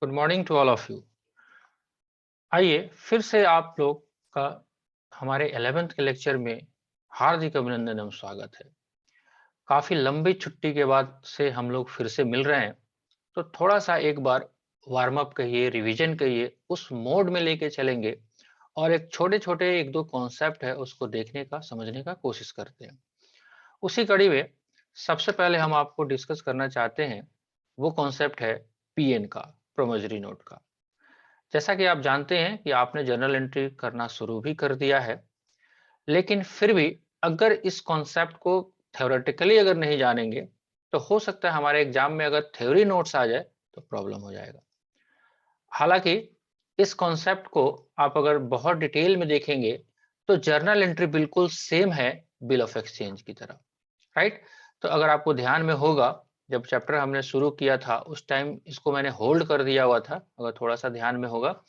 Good morning to all of you. आइए फिर से आप लोग का हमारे 11th के लेक्चर में हार्दिक अभिनंदन एवं स्वागत है। काफी लंबी छुट्टी के बाद से हम लोग फिर से मिल रहे हैं, तो थोड़ा सा एक बार वार्म अप कहिए, रिवीजन कहिए, उस मोड में लेके चलेंगे और एक छोटे-छोटे एक दो कॉन्सेप्ट है उसको देखने का, समझने का कोशिश करते हैं। उसी कड़ी में सबसे पहले हम आपको डिस्कस करना चाहते हैं, वो कॉन्सेप्ट है पीएन का, प्रोमिसरी नोट का। जैसा कि आप जानते हैं कि आपने जर्नल एंट्री करना शुरू भी कर दिया है, लेकिन फिर भी अगर इस कॉन्सेप्ट को थ्योरेटिकली अगर नहीं जानेंगे, तो हो सकता है हमारे एग्जाम में अगर थ्योरी नोट्स आ जाए तो प्रॉब्लम हो जाएगा। हालांकि इस कॉन्सेप्ट को आप अगर बहुत डिटेल में देखेंगे, तो जर्नल एंट्री बिल्कुल सेम है बिल ऑफ एक्सचेंज की तरह, राइट। तो अगर आपको ध्यान में होगा, जब चैप्टर हमने शुरू किया था उस टाइम इसको मैंने होल्ड कर दिया हुआ था, अगर थोड़ा सा ध्यान में होगा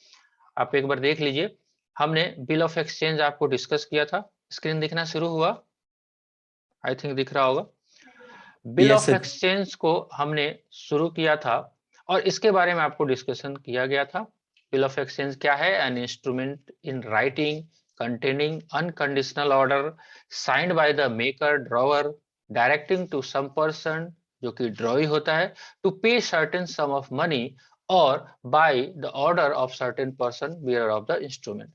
आप एक बार देख लीजिए। हमने बिल ऑफ एक्सचेंज आपको डिस्कस किया था। स्क्रीन दिखना शुरू हुआ, आई थिंक दिख रहा होगा। Bill yes of sir. Exchange को हमने शुरू किया था और इसके बारे में आपको डिस्कशन किया गया था। बिल ऑफ एक्सचेंज क्या है? An instrument in writing containing unconditional order signed by the maker drawer directing to some person, जो कि ड्रॉई होता है, to pay certain sum of money or by the order of certain person bearer of the instrument।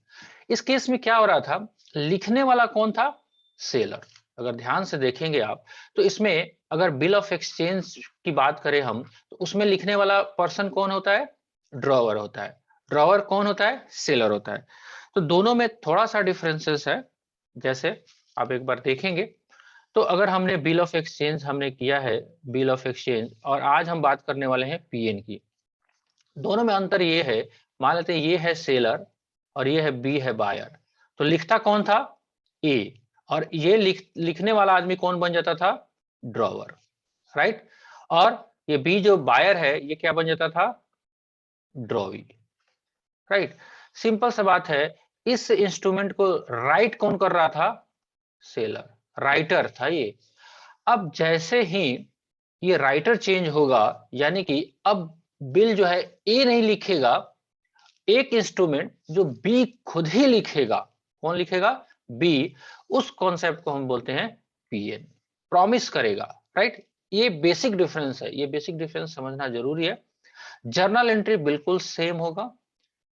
इस case में क्या हो रहा था? लिखने वाला कौन था? सेलर। अगर ध्यान से देखेंगे आप, तो इसमें अगर बिल ऑफ एक्सचेंज की बात करें हम, तो उसमें लिखने वाला पर्सन कौन होता है? ड्रॉवर होता है। ड्रॉवर कौन होता है? सेलर होता है। तो दोनों में थोड़ा सा डिफरेंसेस है। जैसे आप एक बार देखेंगे, तो अगर हमने बिल ऑफ एक्सचेंज हमने किया है, बिल ऑफ एक्सचेंज, और आज हम बात करने वाले हैं पीएन की। दोनों में अंतर ये है, मान लेते हैं ये है सेलर और ये है बी है बायर। तो लिखता कौन था? ए। और ये लिखने वाला आदमी कौन बन जाता था? Drawer, right. और ये बी जो बायर है, ये क्या बन जाता था? Drawee, right. सिंपल सा बात है। इस इंस्ट्रूमेंट को राइट कौन कर रहा था? सेलर, राइटर था ये। अब जैसे ही ये राइटर चेंज होगा, यानी कि अब बिल जो है ए नहीं लिखेगा, एक इंस्ट्रूमेंट जो बी खुद ही लिखेगा। कौन लिखेगा? बी। उस कॉन्सेप्ट को हम बोलते हैं पीएन, प्रॉमिस करेगा, राइट। ये बेसिक डिफरेंस है, ये बेसिक डिफरेंस समझना जरूरी है। जर्नल एंट्री बिल्कुल सेम होगा,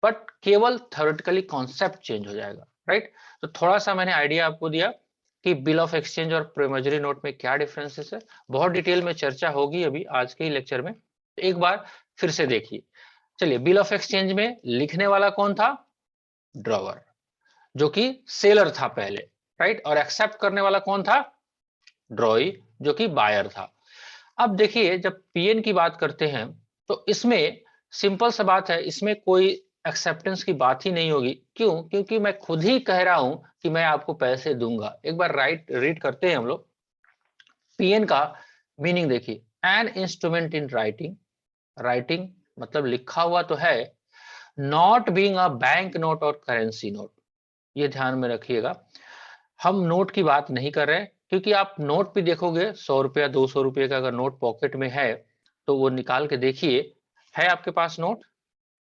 बट केवल थ्योरेटिकली कॉन्सेप्ट चेंज हो जाएगा, राइट। तो थोड़ा सा मैंने आइडिया आपको दिया कि बिल ऑफ एक्सचेंज और प्रोमिसरी नोट में क्या डिफरेंसेस है। बहुत डिटेल में चर्चा होगी अभी आज के ही लेक्चर में, एक बार फिर से देखिए। चलिए, बिल ऑफ एक्सचेंज में लिखने वाला कौन था? ड्रॉवर, जो कि सेलर था पहले, राइट। और एक्सेप्ट करने वाला कौन था? ड्रॉई, जो कि बायर था। अब देखिए, जब पीएन की बात करते हैं, तो इसमें सिंपल सा बात है, इसमें कोई एक्सेप्टेंस की बात ही नहीं होगी। क्यों? क्योंकि मैं खुद ही कह रहा हूं कि मैं आपको पैसे दूंगा। एक बार रीड करते हैं हम लोग। पीएन का मीनिंग देखिए, N instrument in writing. Writing मतलब लिखा हुआ तो है, not being a bank note और करेंसी नोट। ये ध्यान में रखिएगा, हम नोट की बात नहीं कर रहे हैं। क्योंकि आप नोट भी देखोगे, 100 रुपया 200 रुपये का अगर नोट पॉकेट में है, तो वो निकाल के देखिए। है आपके पास नोट?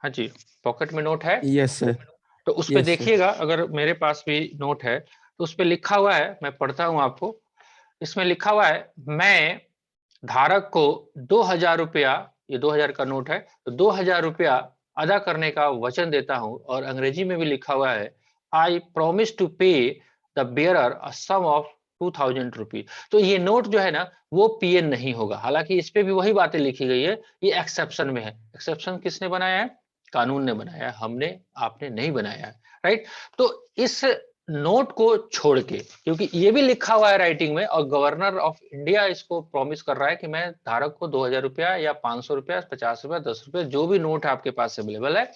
हाँ जी, पॉकेट में नोट है। Yes sir. तो उस पे यस सर। देखिएगा, अगर मेरे पास भी नोट है, तो उस पे लिखा हुआ है, मैं पढ़ता हूं आपको। इसमें लिखा हुआ है, मैं धारक को 2000 रुपया, ये 2000 का नोट है, तो 2000 रुपया अदा करने का वचन देता हूं। और अंग्रेजी में भी लिखा हुआ है, I promise to pay the bearer a sum of 2000 rupees. तो ये नोट जो है ना, वो पीएन नहीं होगा। हालांकि इस पे भी वही बातें लिखी गई है, ये एक्सेप्शन में है। एक्सेप्शन किसने बनाया है? कानून ने बनाया है, हमने आपने नहीं बनाया है, राइट। तो इस नोट को छोड़ के, क्योंकि ये भी लिखा हुआ है राइटिंग में, और गवर्नर ऑफ इंडिया इसको प्रॉमिस कर रहा है कि मैं धारक को 2000 रुपया या 500 रुपया, 50 रुपया, 10 रुपया, जो भी नोट आपके पास अवेलेबल है,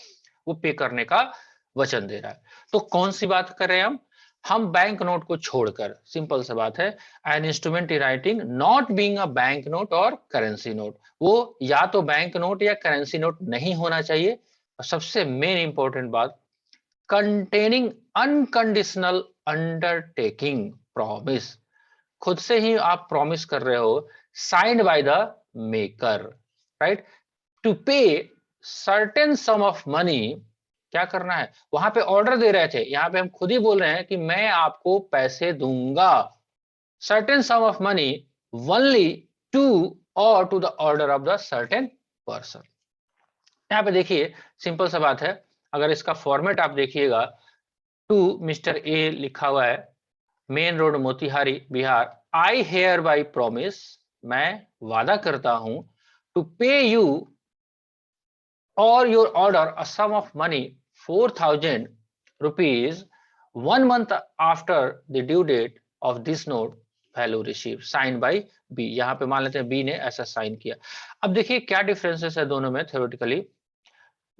वो पे करने का वचन दे रहा है। तो कौन सी बात कर रहे हैं हम बैंक नोट को छोड़कर। सिंपल सा बात है, an instrument in writing not being a bank note और करेंसी नोट। वो या तो बैंक नोट या करेंसी नोट नहीं होना चाहिए। और सबसे मेन इंपॉर्टेंट बात, कंटेनिंग अनकंडीशनल अंडरटेकिंग प्रॉमिस। खुद से ही आप प्रॉमिस कर रहे हो, signed by the maker, right, to pay certain sum of money, क्या करना है, वहां पे ऑर्डर दे रहे थे, यहाँ पे हम खुद ही बोल रहे हैं कि मैं आपको पैसे दूंगा, certain sum of money only to और to the order of the certain person. यहाँ पे देखिए सिंपल सा बात है, अगर इसका फॉर्मेट आप देखिएगा, टू मिस्टर ए लिखा हुआ है, main road Motihari Bihar, I hereby promise, मैं वादा करता हूं, to pay you or your order a sum of money 4,000 rupees 1 month after the due date of this note, value receive, sign by B. यहाँ पे मान लेते हैं बी ने ऐसा साइन किया। अब देखिए क्या डिफरेंसेस है दोनों में थ्योरेटिकली,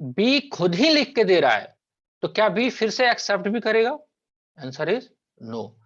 बी खुद ही लिख के दे रहा है, तो क्या बी फिर से एक्सेप्ट भी करेगा? Answer is no.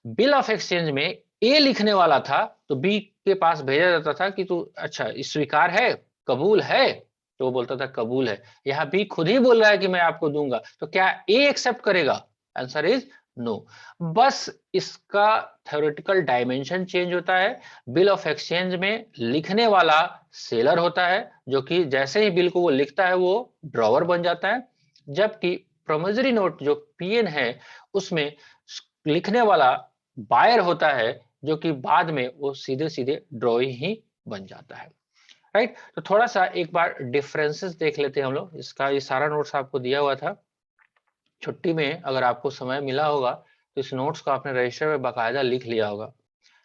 Bill of exchange में ए लिखने वाला था, तो बी के पास भेजा जाता था कि तू अच्छा स्वीकार है, कबूल है, तो वो बोलता था कबूल है। यहाँ बी खुद ही बोल रहा है कि मैं आपको दूंगा, तो क्या ए एक्सेप्ट करेगा? Answer is no. बस इसका थ्योरेटिकल डायमेंशन चेंज होता है। बिल ऑफ एक्सचेंज में लिखने वाला सेलर होता है, जो कि जैसे ही बिल को वो लिखता है वो ड्रॉवर बन जाता है, जबकि प्रोमिसरी नोट जो पीएन है उसमें लिखने वाला बायर होता है, जो कि बाद में वो सीधे सीधे ड्रॉई ही बन जाता है। राइट, तो थोड़ा सा एक बार डिफरेंसेस देख लेते हैं हम लोग। इसका ये सारा नोट्स आपको दिया हुआ था, छुट्टी में अगर आपको समय मिला होगा तो इस नोट्स को आपने रजिस्टर में बाकायदा लिख लिया होगा।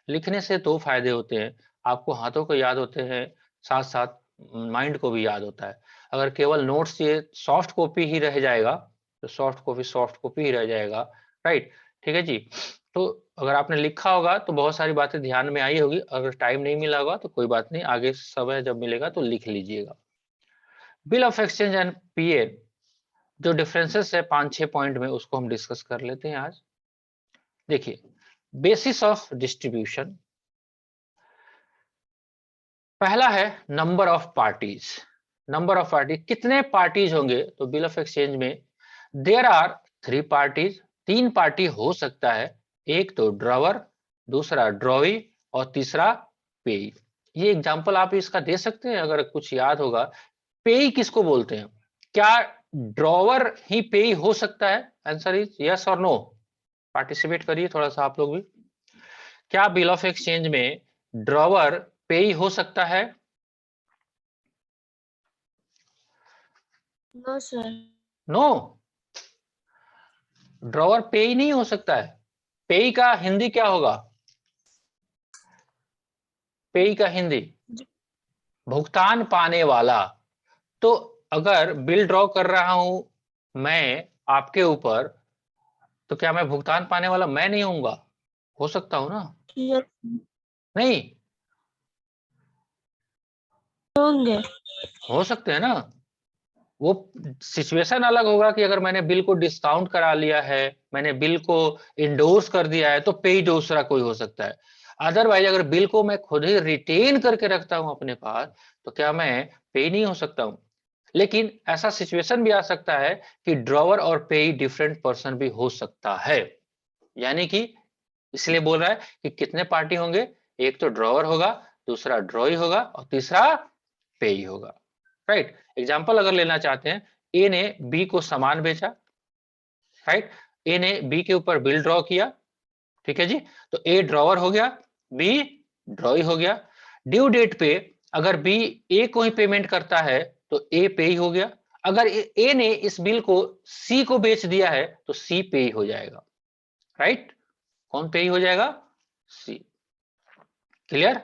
लिखने से दो फायदे होते हैं, आपको हाथों को याद होते हैं, साथ साथ माइंड को भी याद होता है। अगर केवल नोट्स ये सॉफ्ट कॉपी ही रह जाएगा तो सॉफ्ट कॉपी ही रह जाएगा। राइट, ठीक है जी। तो अगर आपने लिखा होगा तो बहुत सारी बातें ध्यान में आई होगी, अगर टाइम नहीं मिला होगा तो कोई बात नहीं, आगे समय जब मिलेगा तो लिख लीजिएगा। बिल ऑफ एक्सचेंज एंड पीए जो डिफरेंसेस है 5-6 पॉइंट में, उसको हम डिस्कस कर लेते हैं आज। देखिए, बेसिस ऑफ डिस्ट्रीब्यूशन, पहला है number of parties. Number of parties, कितने पार्टीज होंगे, तो बिल ऑफ एक्सचेंज में देयर आर 3 पार्टीज, 3 पार्टी हो सकता है, एक तो ड्रॉवर, दूसरा ड्रॉवी और तीसरा पेई। ये एग्जांपल आप इसका दे सकते हैं अगर कुछ याद होगा। पेई किसको बोलते हैं? क्या ड्रॉवर ही पेई हो सकता है? आंसर इज यस और नो। पार्टिसिपेट करिए थोड़ा सा आप लोग भी। क्या बिल ऑफ एक्सचेंज में ड्रॉवर पेई हो सकता है? No sir. नो, ड्रॉवर पेई नहीं हो सकता है। पेई का हिंदी क्या होगा? पेई का हिंदी भुगतान पाने वाला। तो अगर बिल ड्रॉ कर रहा हूं मैं आपके ऊपर, तो क्या मैं भुगतान पाने वाला मैं नहीं होऊंगा? हो सकता हूं ना? यस नहीं, होंगे। हो सकते हैं ना। वो सिचुएशन अलग होगा कि अगर मैंने बिल को डिस्काउंट करा लिया है, मैंने बिल को इंडोर्स कर दिया है, तो पे दूसरा कोई हो सकता है। अदरवाइज अगर बिल को मैं खुद ही रिटेन करके रखता हूं अपने पास, तो क्या मैं पे नहीं हो सकता हूं? लेकिन ऐसा सिचुएशन भी आ सकता है कि ड्रॉवर और पे डिफरेंट पर्सन भी हो सकता है। यानी कि इसलिए बोल रहा है कि कितने पार्टी होंगे, एक तो ड्रॉवर होगा, दूसरा ड्रॉई होगा और तीसरा पेई होगा। राइट, एग्जाम्पल अगर लेना चाहते हैं, ए ने बी को सामान बेचा, राइट, ए ने बी के ऊपर बिल ड्रॉ किया, ठीक है जी, तो ए ड्रॉवर हो गया, बी ड्रॉई हो गया। ड्यू डेट पे अगर बी ए को ही पेमेंट करता है तो ए पे ही हो गया। अगर ए ने इस बिल को सी को बेच दिया है तो सी पे ही हो जाएगा। राइट, कौन पे ही हो जाएगा? सी। क्लियर?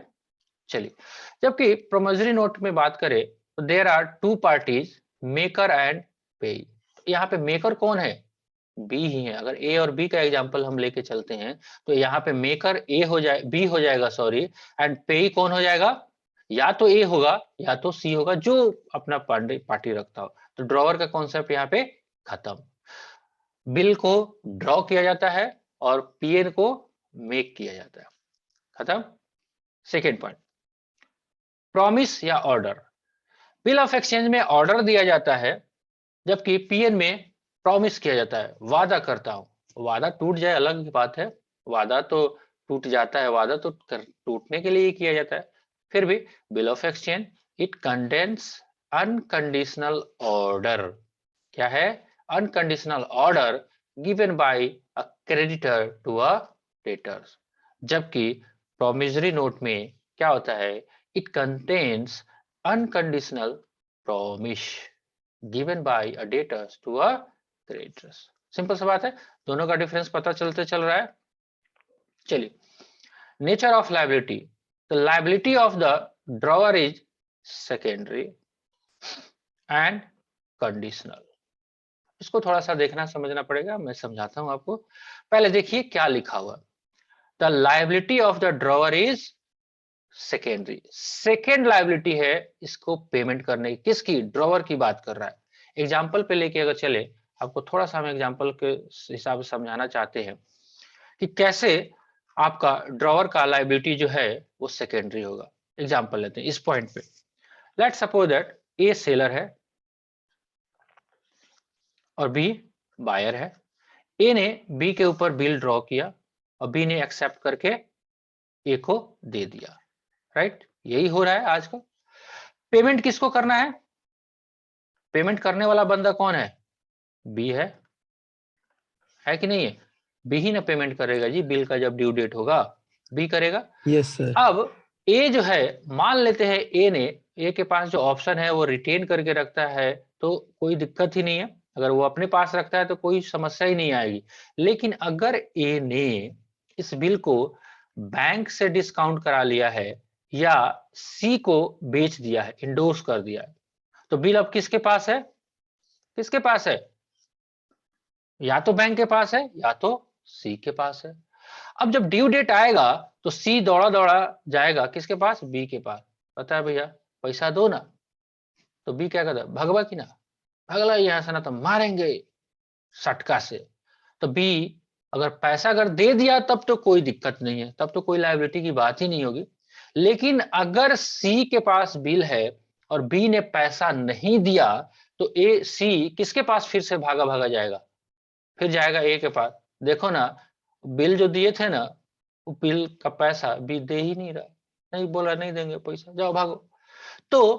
चलिए, जबकि प्रोमिसरी नोट में बात करें तो there are 2 parties, maker and payee. यहाँ पे मेकर कौन है? बी ही है। अगर ए और बी का एग्जांपल हम लेके चलते हैं तो यहाँ पे मेकर ए हो जाए, बी हो जाएगा सॉरी, एंड पेई कौन हो जाएगा? या तो ए होगा या तो सी होगा, जो अपना पार्टी रखता हो। तो ड्रॉवर का कॉन्सेप्ट यहाँ पे खत्म। बिल को ड्रॉ किया जाता है और पीएन को मेक किया जाता है। खत्म। सेकेंड पॉइंट, प्रॉमिस या ऑर्डर। बिल ऑफ एक्सचेंज में ऑर्डर दिया जाता है, जबकि पीएन में प्रॉमिस किया जाता है, वादा करता हूं। वादा टूट जाए अलग की बात है, वादा तो टूट जाता है, वादा तो टूटने के लिए ही किया जाता है। फिर भी bill of exchange it contains unconditional order. क्या है? Unconditional order given by a creditor to a debtors. जबकि प्रोमिसरी नोट में क्या होता है? It contains unconditional promise given by a debtors to a creditors. Simple सा बात है, दोनों का डिफरेंस पता चलते चल रहा है। चलिए, nature of liability. The liability of the drawer is secondary and conditional. इसको थोड़ा सा देखना समझना पड़ेगा, मैं समझाता हूं आपको। पहले देखिए क्या लिखा हुआ। The liability of the drawer is secondary. Second liability है इसको पेमेंट करने की। किसकी? ड्रॉवर की बात कर रहा है। एग्जाम्पल पे लेके अगर चले, आपको थोड़ा सा हम एग्जाम्पल के हिसाब से समझाना चाहते हैं कि कैसे आपका ड्रॉवर का लायबिलिटी जो है वो सेकेंडरी होगा। एग्जाम्पल लेते हैं इस पॉइंट पे। Let suppose that A seller है और बी बायर है। ए ने बी के ऊपर बिल ड्रॉ किया और बी ने एक्सेप्ट करके ए को दे दिया। राइट, यही हो रहा है आजकल। पेमेंट किसको करना है? पेमेंट करने वाला बंदा कौन है? बी है कि नहीं है? बी ही ना पेमेंट करेगा जी, बिल का जब ड्यू डेट होगा बी करेगा। Yes sir. अब ए जो है, मान लेते हैं ए के पास जो ऑप्शन है वो रिटेन करके रखता है तो कोई दिक्कत ही नहीं है। अगर वो अपने पास रखता है तो कोई समस्या ही नहीं आएगी। लेकिन अगर ए ने इस बिल को बैंक से डिस्काउंट करा लिया है या सी को बेच दिया है, इंडोर्स कर दिया है, तो बिल अब किसके पास है? किसके पास है? या तो बैंक के पास है या तो सी के पास है। अब जब ड्यू डेट आएगा तो सी दौड़ा दौड़ा जाएगा किसके पास? बी के पास। पता है भैया पैसा दो ना। तो बी क्या कहता है? भगवा की ना, भगला यहां से ना तो मारेंगे सटका से। तो बी अगर पैसा अगर दे दिया तब तो कोई दिक्कत नहीं है, तब तो कोई लायबिलिटी की बात ही नहीं होगी। लेकिन अगर सी के पास बिल है और बी ने पैसा नहीं दिया तो ए सी किसके पास फिर से भागा भागा जाएगा? फिर जाएगा ए के पास। देखो ना, बिल जो दिए थे ना, वो बिल का पैसा बी दे ही नहीं रहा। नहीं, बोला नहीं देंगे पैसा, जाओ भागो। तो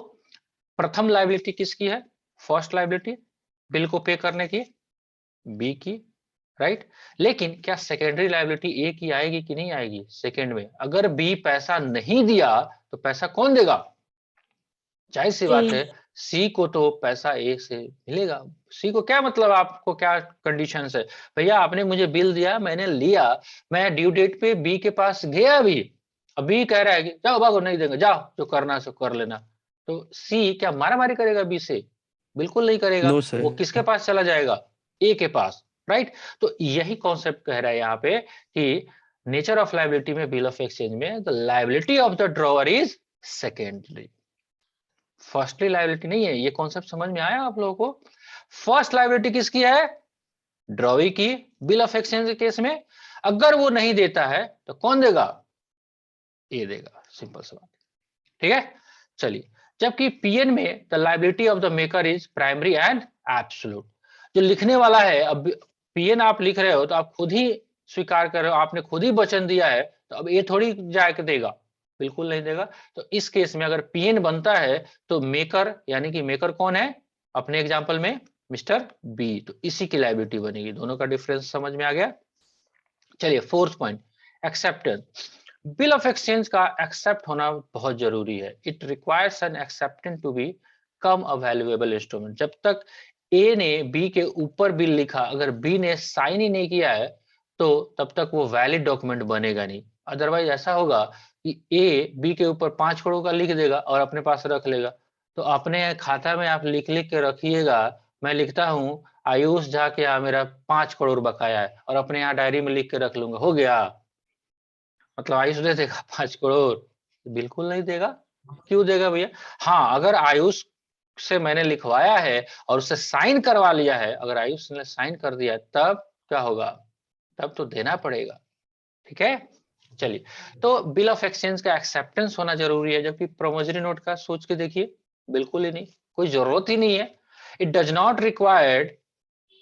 प्रथम लायबिलिटी किसकी है? फर्स्ट लायबिलिटी बिल को पे करने की, बी की। राइट, लेकिन क्या सेकेंडरी लायबिलिटी ए की आएगी कि नहीं आएगी? सेकेंड में अगर बी पैसा नहीं दिया तो पैसा कौन देगा? जाहिर सी बात है सी को तो पैसा ए से मिलेगा। सी को क्या मतलब, आपको क्या कंडीशन है? भैया आपने मुझे बिल दिया, मैंने लिया, मैं ड्यू डेट पे बी के पास गया भी, अभी कह रहा है कि जाओ भागो नहीं देंगे, जाओ जो करना सो कर लेना। तो सी क्या मारा मारी करेगा बी से? बिल्कुल नहीं करेगा। नो वो सर। किसके पास चला जाएगा? ए के पास। राइट, तो यही कॉन्सेप्ट कह रहा है यहाँ पे कि नेचर ऑफ लायबिलिटी में, बिल ऑफ एक्सचेंज में, the liability of the drawer is secondary, firstly liability नहीं है। ये कॉन्सेप्ट समझ में आया आप लोगों को? फर्स्ट लायबिलिटी किसकी है? ड्रॉवी की। बिल ऑफ एक्सचेंज के केस में अगर वो नहीं देता है तो कौन देगा? ए देगा। सिंपल सा बात, ठीक है। चलिए, जबकि पीएन में the liability of the maker is primary and absolute. जो लिखने वाला है, अब पीएन आप लिख रहे हो तो आप खुद ही स्वीकार कर रहे हो, आपने खुद ही वचन दिया है, तो अब ये थोड़ी जाके देगा, बिल्कुल नहीं देगा। तो इस केस में अगर पीएन बनता है तो मेकर, यानी कि मेकर कौन है अपने एग्जांपल में? Mister B. तो इसी की लायबिलिटी बनेगी। दोनों का डिफरेंस समझ में आ गया। चलिए, fourth point, acceptance. Bill of exchange का एक्सेप्ट होना बहुत जरूरी है। It requires an acceptance to be come a valuable instrument. जब तक ए ने बी के ऊपर बिल लिखा, अगर बी ने साइन ही नहीं किया है तो तब तक वो वैलिड डॉक्यूमेंट बनेगा नहीं। अदरवाइज ऐसा होगा कि ए बी के ऊपर 5 करोड़ का लिख देगा और अपने पास रख लेगा। तो अपने खाता में आप लिख लिख के रखिएगा, मैं लिखता हूं आयुष झा के यहाँ मेरा 5 करोड़ बकाया है, और अपने यहाँ डायरी में लिख के रख लूंगा, हो गया। मतलब आयुष दे देगा 5 करोड़? बिल्कुल नहीं देगा। क्यों देगा भैया? हाँ, अगर आयुष से मैंने लिखवाया है और उससे साइन करवा लिया है, अगर आयुष ने साइन कर दिया तब क्या होगा? तब तो देना पड़ेगा। ठीक है। चलिए, तो बिल ऑफ एक्सचेंज का एक्सेप्टेंस होना जरूरी है, जबकि प्रोमोजरी नोट का सोच के देखिए, बिल्कुल ही नहीं, कोई जरूरत ही नहीं है। It does not required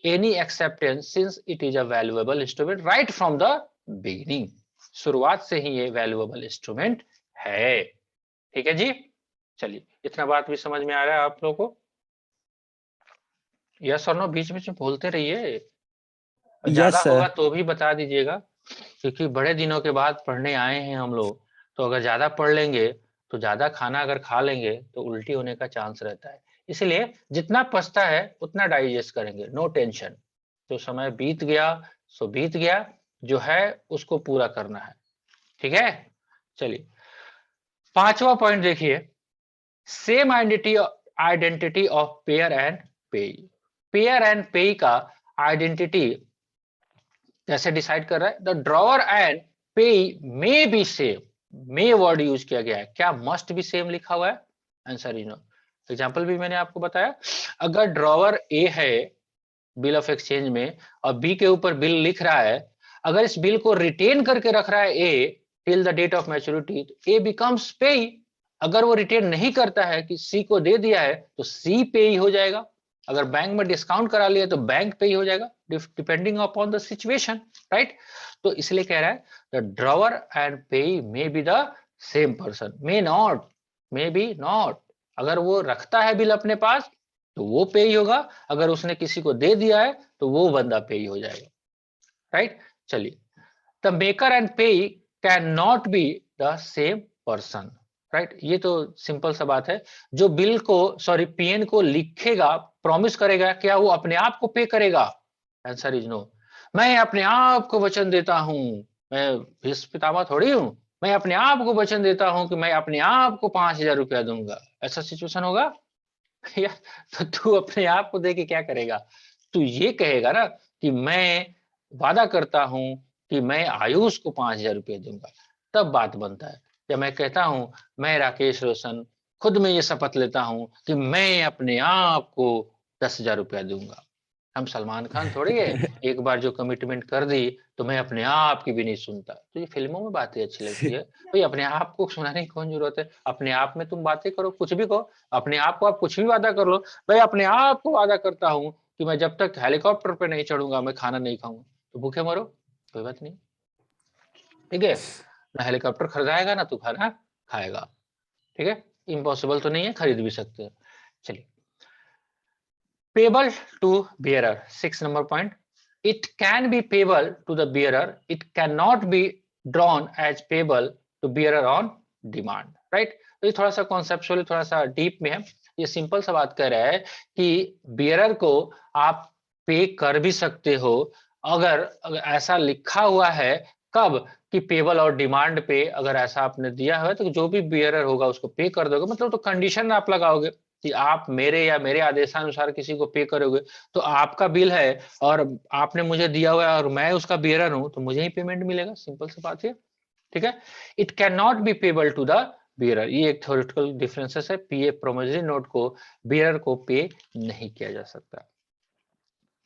any acceptance since it is a valuable instrument right from the beginning। शुरुआत से ही ये valuable instrument है। ठीक है जी। चलिए, इतना बात भी समझ में आ रहा है आप लोगों को? यस और नो बीच बीच में बोलते रहिए, ज्यादा यस सर। होगा तो भी बता दीजिएगा, क्योंकि बड़े दिनों के बाद पढ़ने आए हैं हम लोग, तो अगर ज्यादा पढ़ लेंगे तो ज्यादा खाना अगर खा लेंगे तो उल्टी होने का चांस रहता है। इसलिए जितना पचता है उतना डाइजेस्ट करेंगे, नो टेंशन। जो समय बीत गया सो बीत गया, जो है उसको पूरा करना है, ठीक है। चलिए 5वां पॉइंट देखिए, same identity of pair and पेई। पेयर एंड पेई का आइडेंटिटी कैसे डिसाइड कर रहा है? द ड्रॉवर एंड पेई may be same, may word use किया गया है, क्या मस्ट बी सेम लिखा हुआ है? Answer is no. एग्जाम्पल भी मैंने आपको बताया, अगर ड्रॉवर ए है बिल ऑफ एक्सचेंज में और बी के ऊपर बिल लिख रहा है, अगर इस बिल को रिटेन करके रख रहा है A till the date of maturity, A becomes payee. अगर वो रिटेन नहीं करता है कि सी को दे दिया है तो सी पेई हो जाएगा, अगर बैंक में डिस्काउंट करा लिया तो बैंक पेई हो जाएगा, depending upon the situation, right. तो इसलिए कह रहा है द ड्रॉवर एंड पेई may be the same person, may not, may be not. अगर वो रखता है बिल अपने पास तो वो पेई होगा, अगर उसने किसी को दे दिया है तो वो बंदा पेई हो जाएगा, राइट। चलिए, द मेकर एंड पेई can not be the same person, right. ये तो सिंपल सा बात है, जो बिल को सॉरी पीएन को लिखेगा, प्रॉमिस करेगा, क्या वो अपने आप को पे करेगा? Answer is no. मैं अपने आप को वचन देता हूं, मैं भीष्म पितामह थोड़ी हूं, मैं अपने आप को वचन देता हूं कि मैं अपने आप को 5,000 रुपया दूंगा, ऐसा सिचुएशन होगा? या तो तू अपने आप को दे के क्या करेगा? तू ये कहेगा ना कि मैं वादा करता हूं कि मैं आयुष को 5,000 रुपये दूंगा, तब बात बनता है। जब मैं कहता हूं मैं राकेश रोशन खुद में ये शपथ लेता हूं कि मैं अपने आप को 10,000 रुपया दूंगा। हम सलमान खान थोड़ी है, एक बार जो कमिटमेंट कर दी तो मैं अपने आप की भी नहीं सुनता। तो ये फिल्मों में बातें अच्छी लगती है भाई, अपने आप को सुनाने की कौन जरूरत है, अपने आप में तुम बातें करो, कुछ भी कहो, अपने आप को आप कुछ भी वादा कर लो। भाई अपने आप को वादा करता हूं कि मैं जब तक हेलीकॉप्टर पे नहीं चढ़ूंगा मैं खाना नहीं खाऊंगा, तो भूखे मरो, कोई बात नहीं, ठीक है। ना हेलीकॉप्टर खरीदाएगा ना तू खाना खाएगा, ठीक है। इम्पॉसिबल तो नहीं है, खरीद भी सकते हो। चलिए, payable to bearer, 6 number point, it can be payable to the bearer, it cannot be drawn as payable to bearer on demand, right। तो ये थोड़ा सा कॉन्सेप्चुअली थोड़ा सा डीप में है, ये सिंपल सा बात कह रहा है कि बियरर को आप पे कर भी सकते हो, अगर ऐसा लिखा हुआ है, कब कि पेबल और डिमांड पे, अगर ऐसा आपने दिया है तो जो भी बियरर होगा उसको पे कर दोगे, मतलब तो कंडीशन आप लगाओगे कि आप मेरे या मेरे आदेशानुसार किसी को पे करोगे, तो आपका बिल है और आपने मुझे दिया हुआ है और मैं उसका बियरर हूं तो मुझे ही पेमेंट मिलेगा, सिंपल सी बात है, ठीक है। It can not be payable to the bearer, ये एक थ्योरेटिकल डिफरेंसेस है, पीए प्रोमिसरी नोट को बियरर को पे नहीं किया जा सकता।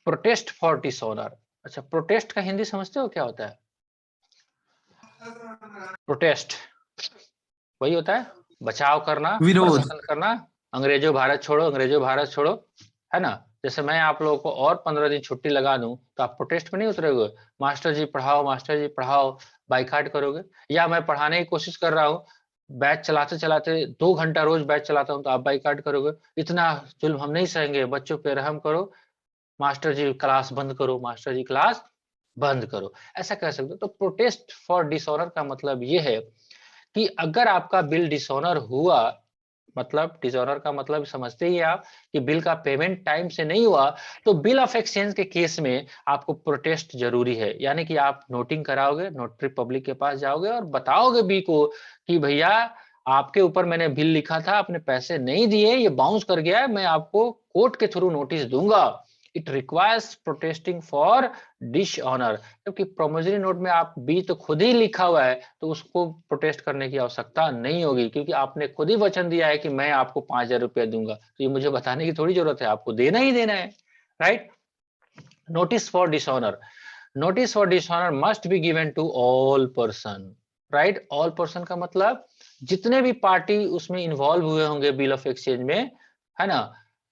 प्रोटेस्ट फॉर डिसऑनर, अच्छा प्रोटेस्ट का हिंदी समझते हो क्या होता है? प्रोटेस्ट वही होता है, बचाव करना, विरोध। प्रदर्शन करना, अंग्रेजों भारत छोड़ो, अंग्रेजों भारत छोड़ो, है ना। जैसे मैं आप लोगों को और 15 दिन छुट्टी लगा दूं तो आप प्रोटेस्ट में नहीं उतरोगे, मास्टर जी पढ़ाओ, मास्टर जी पढ़ाओ, बाइकाट करोगे। या मैं पढ़ाने की कोशिश कर रहा हूँ, बैच चलाते चलाते 2 घंटा रोज बैच चलाता हूँ तो आप बाइकाट करोगे, इतना जुल्म हम नहीं सहेंगे, बच्चों पे रहम करो, मास्टर जी क्लास बंद करो, मास्टर जी क्लास बंद करो, ऐसा कह सकते हो। तो प्रोटेस्ट फॉर डिसऑनर का मतलब ये है कि अगर आपका बिल डिसऑनर हुआ, मतलब डिसऑनर का मतलब समझते ही आप कि बिल का पेमेंट टाइम से नहीं हुआ, तो बिल ऑफ एक्सचेंज के केस में आपको प्रोटेस्ट जरूरी है, यानी कि आप नोटिंग कराओगे, नोटरी पब्लिक के पास जाओगे और बताओगे बी को कि भैया आपके ऊपर मैंने बिल लिखा था, आपने पैसे नहीं दिए, ये बाउंस कर गया है, मैं आपको कोर्ट के थ्रू नोटिस दूंगा। It requires protesting for dishonour, जबकि प्रोमिसरी नोट में आप बी तो खुद ही लिखा हुआ है तो उसको प्रोटेस्ट करने की आवश्यकता नहीं होगी, क्योंकि आपने खुद ही वचन दिया है कि मैं आपको 5,000 रुपया दूंगा, तो ये मुझे बताने की थोड़ी जरूरत है, आपको देना ही देना है, right. Notice for dishonour, notice for dishonour must be given to all person, right. All person का मतलब जितने भी पार्टी उसमें इन्वॉल्व हुए होंगे बिल ऑफ एक्सचेंज में, है ना।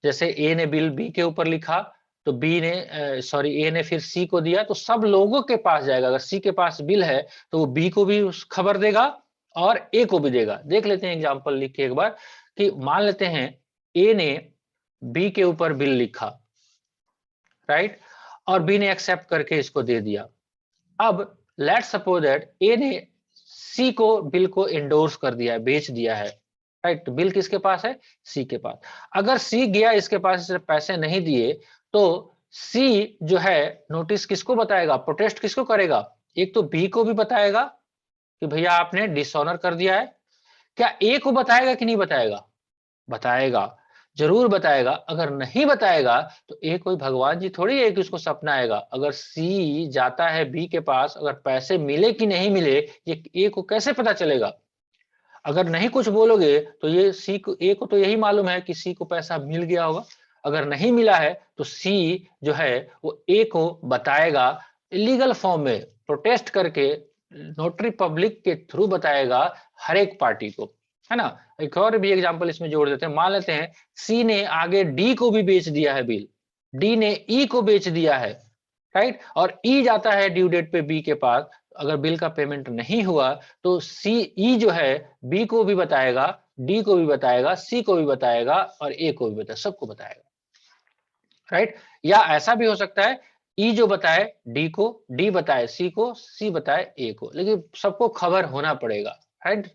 जैसे ए ने बिल बी के ऊपर लिखा तो बी ने सॉरी ए ने फिर सी को दिया, तो सब लोगों के पास जाएगा, अगर सी के पास बिल है तो वो बी को भी खबर देगा और ए को भी देगा। देख लेते हैं एग्जांपल लिख के एक बार कि मान लेते हैं ए ने बी के ऊपर बिल लिखा, राइट, और बी ने एक्सेप्ट करके इसको दे दिया। अब लेट सपोज दैट ए ने सी को बिल को इंडोर्स कर दिया है, बेच दिया है, राइट। तो बिल किसके पास है? सी के पास। अगर सी गया इसके पास, इसे पैसे नहीं दिए, तो सी जो है नोटिस किसको बताएगा, प्रोटेस्ट किसको करेगा? एक तो बी को भी बताएगा कि भैया आपने डिसऑनर कर दिया है। क्या ए को बताएगा कि नहीं बताएगा? बताएगा, जरूर बताएगा। अगर नहीं बताएगा तो ए कोई भगवान जी थोड़ी है कि उसको सपना आएगा। अगर सी जाता है बी के पास, अगर पैसे मिले कि नहीं मिले ये ए को कैसे पता चलेगा? अगर नहीं कुछ बोलोगे तो ये सी को, ए को तो यही मालूम है कि सी को पैसा मिल गया होगा। अगर नहीं मिला है तो सी जो है वो ए को बताएगा, इलीगल फॉर्म में प्रोटेस्ट करके, नोटरी पब्लिक के थ्रू बताएगा हर एक पार्टी को, है ना। एक और भी एग्जांपल इसमें जोड़ देते हैं। मान लेते हैं सी ने आगे डी को भी बेच दिया है बिल, डी ने ई को बेच दिया है, राइट, और ई जाता है ड्यू डेट पे बी के पास। अगर बिल का पेमेंट नहीं हुआ तो सी ई जो है बी को भी बताएगा, डी को भी बताएगा, सी को भी बताएगा और ए को भी बताएगा, सबको बताएगा, राइट। या ऐसा भी हो सकता है ई जो बताए डी को, डी बताए सी को, सी बताए ए को, लेकिन सबको खबर होना पड़ेगा, राइट,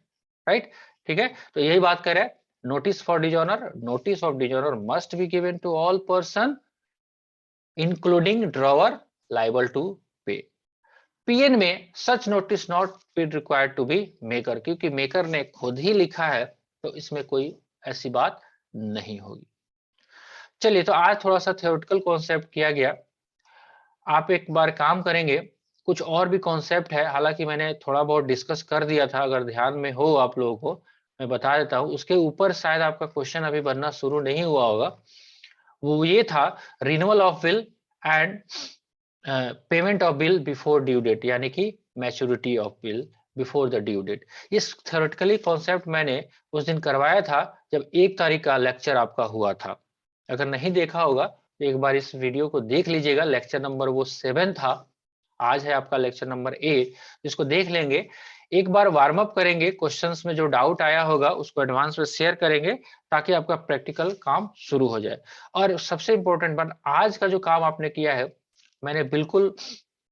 राइट। ठीक है, तो यही बात कर रहे हैं। Notice for dishonour, notice of dishonour must be given to all person including drawer liable to pay. PN में such notice not be required to be maker, क्योंकि मेकर ने खुद ही लिखा है तो इसमें कोई ऐसी बात नहीं होगी। चलिए, तो आज थोड़ा सा थ्योरेटिकल कॉन्सेप्ट किया गया। आप एक बार काम करेंगे, कुछ और भी कॉन्सेप्ट है, हालांकि मैंने थोड़ा बहुत डिस्कस कर दिया था, अगर ध्यान में हो आप लोगों को मैं बता देता हूं। उसके ऊपर शायद आपका क्वेश्चन अभी बनना शुरू नहीं हुआ होगा। वो ये था, renewal of bill and payment of bill before due date, यानी कि maturity of bill before the due date. इस थ्योरेटिकली कॉन्सेप्ट मैंने उस दिन करवाया था जब 1 तारीख का लेक्चर आपका हुआ था। अगर नहीं देखा होगा तो एक बार इस वीडियो को देख लीजिएगा। लेक्चर नंबर वो 7 था, आज है आपका लेक्चर नंबर 8, जिसको देख लेंगे। एक बार वार्म अप करेंगे, क्वेश्चंस में जो डाउट आया होगा उसको एडवांस में शेयर करेंगे ताकि आपका प्रैक्टिकल काम शुरू हो जाए। और सबसे इंपॉर्टेंट बात, आज का जो काम आपने किया है, मैंने बिल्कुल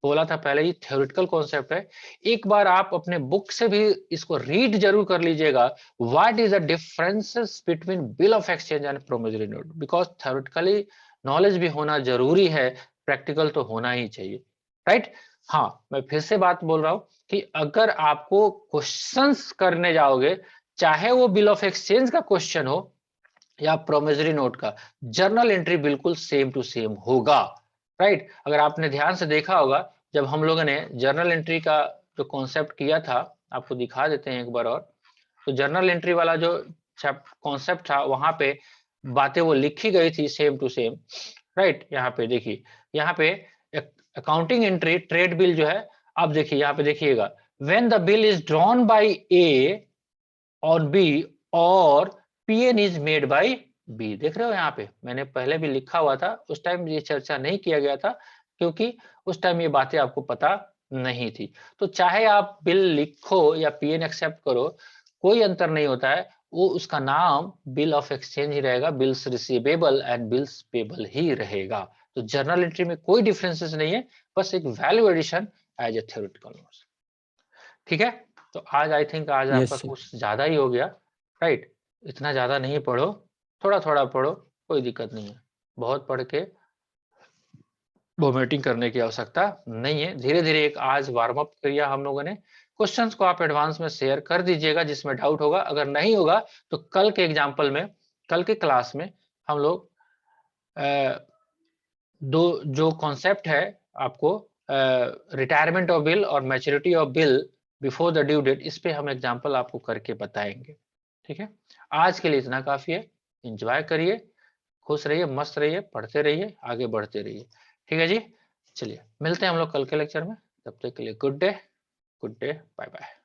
बोला था पहले, ही थ्योरेटिकल कॉन्सेप्ट है। एक बार आप अपने बुक से भी इसको रीड जरूर कर लीजिएगा। What is the differences between bill of exchange and promissory note, because theoretically knowledge भी होना जरूरी है, प्रैक्टिकल तो होना ही चाहिए, राइट। हाँ, मैं फिर से बात बोल रहा हूं कि अगर आपको क्वेश्चंस करने जाओगे, चाहे वो बिल ऑफ एक्सचेंज का क्वेश्चन हो या प्रोमिसरी नोट का, जर्नल एंट्री बिल्कुल सेम टू सेम होगा, राइट। अगर आपने ध्यान से देखा होगा, जब हम लोगों ने जर्नल एंट्री का जो कॉन्सेप्ट किया था, आपको दिखा देते हैं एक बार और। तो जर्नल एंट्री वाला जो कॉन्सेप्ट था, वहां पे बातें वो लिखी गई थी सेम टू सेम, राइट। यहाँ पे देखिए, यहाँ पे अकाउंटिंग एंट्री ट्रेड बिल जो है, अब देखिए यहाँ पे देखिएगा, when the bill is drawn by A और बी और PN is made by B. देख रहे हो यहाँ पे मैंने पहले भी लिखा हुआ था, उस टाइम ये चर्चा नहीं किया गया था क्योंकि उस टाइम ये बातें आपको पता नहीं थी। तो चाहे आप बिल लिखो या पीएन एक्सेप्ट करो, कोई अंतर नहीं होता है, वो उसका नाम बिल ऑफ एक्सचेंज ही रहेगा, bills receivable and bills payable ही रहेगा। तो जर्नल एंट्री में कोई डिफरेंसेस नहीं है, बस एक value addition as a theoretical notes. ठीक है, तो आज आई थिंक आज आपका यस कुछ ज्यादा ही हो गया, राइट। इतना ज्यादा नहीं पढ़ो, थोड़ा थोड़ा पढ़ो, कोई दिक्कत नहीं है। बहुत पढ़ के वोमिटिंग करने की आवश्यकता नहीं है। धीरे धीरे एक आज वार्म अप किया हम लोगों ने। क्वेश्चंस को आप एडवांस में शेयर कर दीजिएगा जिसमें डाउट होगा। अगर नहीं होगा तो कल के एग्जाम्पल में, कल के क्लास में हम लोग दो जो कॉन्सेप्ट है आपको, रिटायरमेंट ऑफ बिल और maturity of bill before the due date, इस पे हम एग्जांपल आपको करके बताएंगे। ठीक है, आज के लिए इतना काफी है। एंजॉय करिए, खुश रहिए, मस्त रहिए, पढ़ते रहिए, आगे बढ़ते रहिए। ठीक है जी, चलिए मिलते हैं हम लोग कल के लेक्चर में। तब तक के लिए गुड डे, बाय बाय।